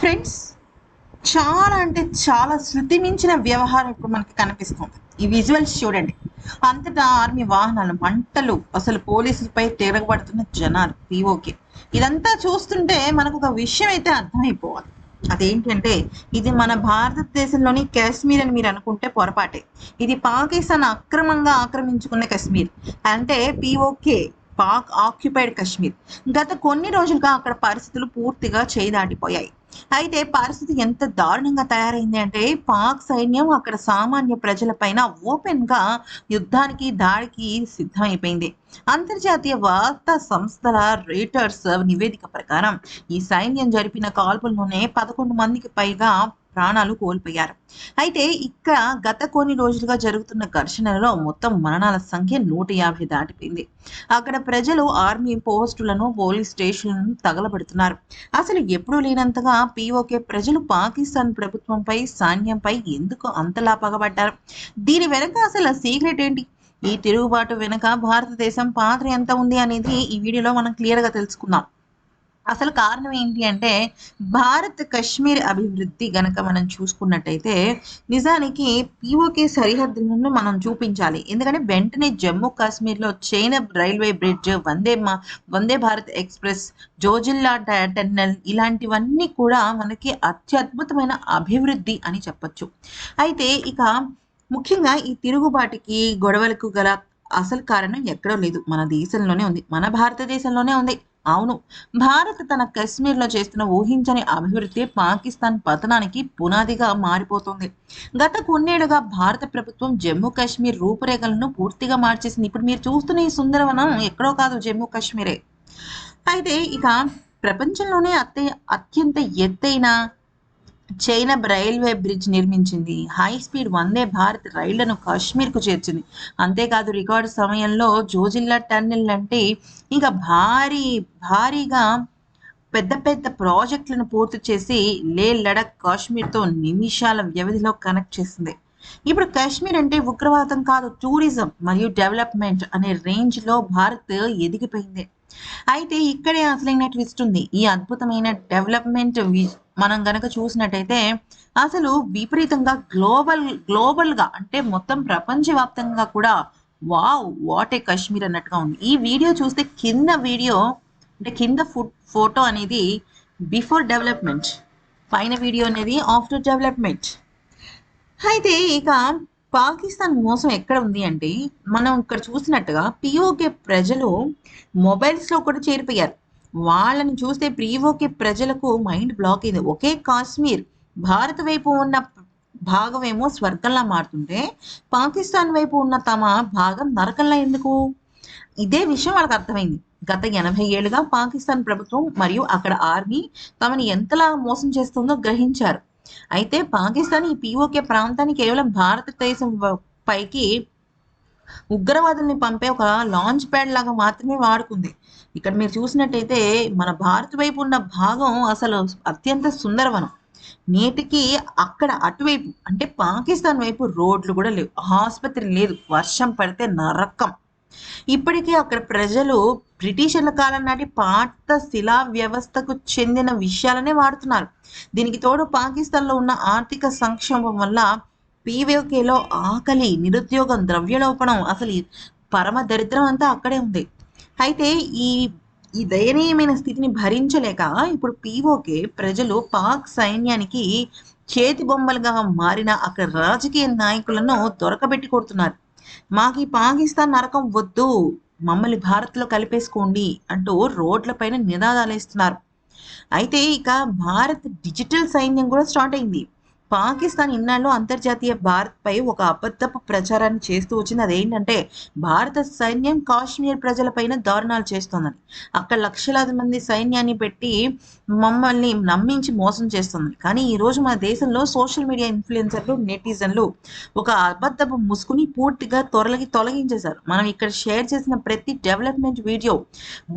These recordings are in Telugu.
ఫ్రెండ్స్, చాలా అంటే చాలా శృతి మించిన వ్యవహారం ఇప్పుడు మనకి కనిపిస్తుంది. ఈ విజువల్స్ చూడండి. అంతటా ఆర్మీ వాహనాలు, మంటలు, అసలు పోలీసులపై తిరగబడుతున్న జనాలు, పీఓకే. ఇదంతా చూస్తుంటే మనకు ఒక విషయం అయితే అర్థమైపోవాలి. అదేంటంటే, ఇది మన భారతదేశంలోని కాశ్మీర్ అని మీరు అనుకుంటే పొరపాటే. ఇది పాకిస్తాన్ అక్రమంగా ఆక్రమించుకున్న కాశ్మీర్. అంటే పీఓకే, పాక్ ఆక్యుపైడ్ కాశ్మీర్. గత కొన్ని రోజులుగా అక్కడ పరిస్థితులు పూర్తిగా చేయి దాటిపోయాయి. అయితే పరిస్థితి ఎంత దారుణంగా తయారైంది అంటే, పాక్ సైన్యం అక్కడ సామాన్య ప్రజలపైన ఓపెన్ గా యుద్ధానికి, దాడికి సిద్ధమైపోయింది. అంతర్జాతీయ వార్తా సంస్థల రేటర్స్ నివేదిక ప్రకారం ఈ సైన్యం జరిపిన కాల్పుల్లోనే 11 మందికి పైగా ప్రాణాలు కోల్పోయారు. అయితే ఇక్కడ గత కొన్ని రోజులుగా జరుగుతున్న ఘర్షణలలో మొత్తం మరణాల సంఖ్య 150 దాటిపోయింది. అక్కడ ప్రజలు ఆర్మీ పోస్టులను, పోలీస్ స్టేషన్లను తగలబెడుతున్నారు. అసలు ఎప్పుడూ లేనంతగా పీఓకే ప్రజలు పాకిస్తాన్ ప్రభుత్వంపై, సైన్యంపై ఎందుకు అంతలా పగబడ్డారు? దీని వెనక అసలు సీక్రెట్ ఏంటి? ఈ తిరుగుబాటు వెనుక భారతదేశం పాత్ర ఎంత ఉంది అనేది ఈ వీడియోలో మనం క్లియర్గా తెలుసుకుందాం. అసలు కారణం ఏంటి అంటే, భారత్ కశ్మీర్ అభివృద్ధి గనక మనం చూసుకున్నట్టయితే నిజానికి పీఓకే సరిహద్దులను మనం చూపించాలి. ఎందుకంటే వెంటనే జమ్మూ కాశ్మీర్లో చైనబ్ railway bridge, Vande Bharat express, Zojila tunnel ఇలాంటివన్నీ కూడా మనకి అత్యద్భుతమైన అభివృద్ధి అని చెప్పొచ్చు. అయితే ఇక ముఖ్యంగా ఈ తిరుగుబాటుకి, గొడవలకు గల అసలు కారణం ఎక్కడో లేదు, మన దేశంలోనే ఉంది, మన భారతదేశంలోనే ఉంది. అవును, భారత్ తన కశ్మీర్లో చేస్తున్న ఊహించని అభివృద్ధి పాకిస్తాన్ పతనానికి పునాదిగా మారిపోతుంది. గత కొన్నేళ్లుగా భారత ప్రభుత్వం జమ్మూ కాశ్మీర్ రూపురేఖలను పూర్తిగా మార్చేసింది. ఇప్పుడు మీరు చూస్తున్న ఈ సుందరవనం ఎక్కడో కాదు, జమ్మూ కాశ్మీరే. అయితే ఇక ప్రపంచంలోనే అత్యంత ఎత్తైన చైనబ్ రైల్వే బ్రిడ్జ్ నిర్మించింది. హై స్పీడ్ వందే భారత్ రైళ్లను కాశ్మీర్కు చేర్చింది. అంతేకాదు రికార్డు సమయంలో జోజిల్లా టన్నెల్ అంటే ఇంకా భారీగా పెద్ద పెద్ద ప్రాజెక్టులను పూర్తి చేసి లే లడక్ కాశ్మీర్తో నిమిషాల వ్యవధిలో కనెక్ట్ చేసింది. ఇప్పుడు కాశ్మీర్ అంటే ఉగ్రవాదం కాదు, టూరిజం మరియు డెవలప్మెంట్ అనే రేంజ్లో భారత్ ఎదిగిపోయింది. అయితే ఇక్కడే అసలైన ట్విస్ట్ ఉంది. ఈ అద్భుతమైన డెవలప్మెంట్ మనం గనక చూసినట్టయితే అసలు విపరీతంగా గ్లోబల్గా అంటే మొత్తం ప్రపంచవ్యాప్తంగా కూడా వావ్ వాట్ ఏ కాశ్మీర్ అన్నట్టుగా ఉంది. ఈ వీడియో చూస్తే కింద ఫోటో అనేది బిఫోర్ డెవలప్మెంట్, పైన వీడియో అనేది ఆఫ్టర్ డెవలప్మెంట్. అయితే ఇక పాకిస్తాన్ మోసం ఎక్కడ ఉంది అంటే, మనం ఇక్కడ చూసినట్టుగా పీఓకే ప్రజలు మొబైల్స్లో కూడా చేరిపోయారు. వాళ్ళని చూస్తే పీఓకే ప్రజలకు మైండ్ బ్లాక్ అయింది. ఒకే కాశ్మీర్ భారత్ వైపు ఉన్న భాగం ఏమో స్వర్గంలా మారుతుంటే, పాకిస్తాన్ వైపు ఉన్న తమ భాగం నరకంలా ఎందుకు? ఇదే విషయం వాళ్ళకి అర్థమైంది. గత 80 ఏళ్ళుగా పాకిస్తాన్ ప్రభుత్వం మరియు అక్కడ ఆర్మీ తమని ఎంతలా మోసం చేస్తుందో గ్రహించారు. అయితే పాకిస్తాన్ ఈ పీఓకే ప్రాంతాన్ని కేవలం భారతదేశం పైకి ఉగ్రవాదుల్ని పంపే ఒక లాంచ్ ప్యాడ్ లాగా మాత్రమే వాడుకుంది. ఇక్కడ మీరు చూసినట్టయితే మన భారత్ వైపు ఉన్న భాగం అసలు అత్యంత సుందరవనం. నేటికి అక్కడ అటువైపు అంటే పాకిస్తాన్ వైపు రోడ్లు కూడా లేవు, ఆసుపత్రి లేదు, వర్షం పడితే నరకం. ఇప్పటికీ అక్కడ ప్రజలు బ్రిటిషర్ల కాలం నాటి పాత శిలా వ్యవస్థకు చెందిన విషయాలనే వాడుతున్నారు. దీనికి తోడు పాకిస్తాన్లో ఉన్న ఆర్థిక సంక్షోభం వల్ల పీఓకేలో ఆకలి, నిరుద్యోగం, ద్రవ్యలోపణం, అసలు పరమ దరిద్రం అంతా అక్కడే ఉంది. అయితే ఈ ఈ దయనీయమైన స్థితిని భరించలేక ఇప్పుడు పీఓకే ప్రజలు పాక్ సైన్యానికి చేతి బొమ్మలుగా మారిన అక్కడ రాజకీయ నాయకులను దొరకబెట్టి కొడుతున్నారు. మాకు ఈ పాకిస్తాన్ నరకం వద్దు, మమ్మల్ని భారత్లో కలిపేసుకోండి అంటూ రోడ్లపైన నినాదాలు ఇస్తున్నారు. అయితే ఇక భారత్ డిజిటల్ సైన్యం కూడా స్టార్ట్ అయింది. పాకిస్తాన్ ఇన్నాళ్ళు అంతర్జాతీయ భారత్పై ఒక అబద్ధపు ప్రచారాన్ని చేస్తూ వచ్చింది. అదేంటంటే భారత సైన్యం కాశ్మీర్ ప్రజలపైన దారుణాలు చేస్తోందని, అక్కడ లక్షలాది మంది సైన్యాన్ని పెట్టి మమ్మల్ని నమ్మించి మోసం చేస్తుంది. కానీ ఈరోజు మన దేశంలో సోషల్ మీడియా ఇన్ఫ్లుయెన్సర్లు, నెటిజన్లు ఒక అబద్ధపు ముసుగుని పూర్తిగా తొలగించేశారు. మనం ఇక్కడ షేర్ చేసిన ప్రతి డెవలప్మెంట్ వీడియో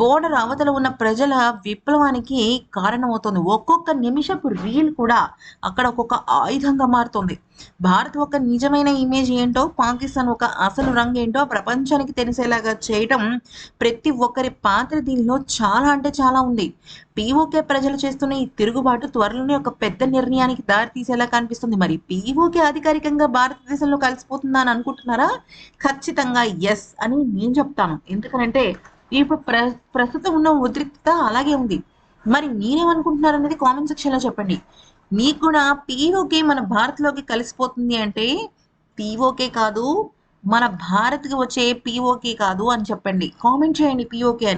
బోర్డర్ అవతల ఉన్న ప్రజల విప్లవానికి కారణమవుతుంది. ఒక్కొక్క నిమిషపు రీల్ కూడా అక్కడ ఒక్కొక్క ఆయుధంగా మారుతోంది. భారత్ ఒక నిజమైన ఇమేజ్ ఏంటో, పాకిస్తాన్ ఒక అసలు రంగు ఏంటో ప్రపంచానికి తెలిసేలాగా చేయటం ప్రతి ఒక్కరి పాత్ర దీనిలో చాలా అంటే చాలా ఉంది. పీఓకే ప్రజలు చేస్తున్న ఈ తిరుగుబాటు త్వరలోనే ఒక పెద్ద నిర్ణయానికి దారి తీసేలా కనిపిస్తుంది. మరి పీఓకే అధికారికంగా భారతదేశంలో కలిసిపోతుందా అని అనుకుంటున్నారా? ఖచ్చితంగా ఎస్ అని నేను చెప్తాను. ఎందుకనంటే ఇప్పుడు ప్రస్తుతం ఉన్న ఉద్రిక్తత అలాగే ఉంది. మరి మీరేమనుకుంటున్నారు అనేది కామెంట్ సెక్షన్ లో చెప్పండి. మీకు కూడా పీఓకే మన భారత్లోకి కలిసిపోతుంది అంటే పీఓకే కాదు, మన భారత్కి వచ్చే పీఓకే కాదు అని చెప్పండి. కామెంట్ చేయండి పీఓకే అని.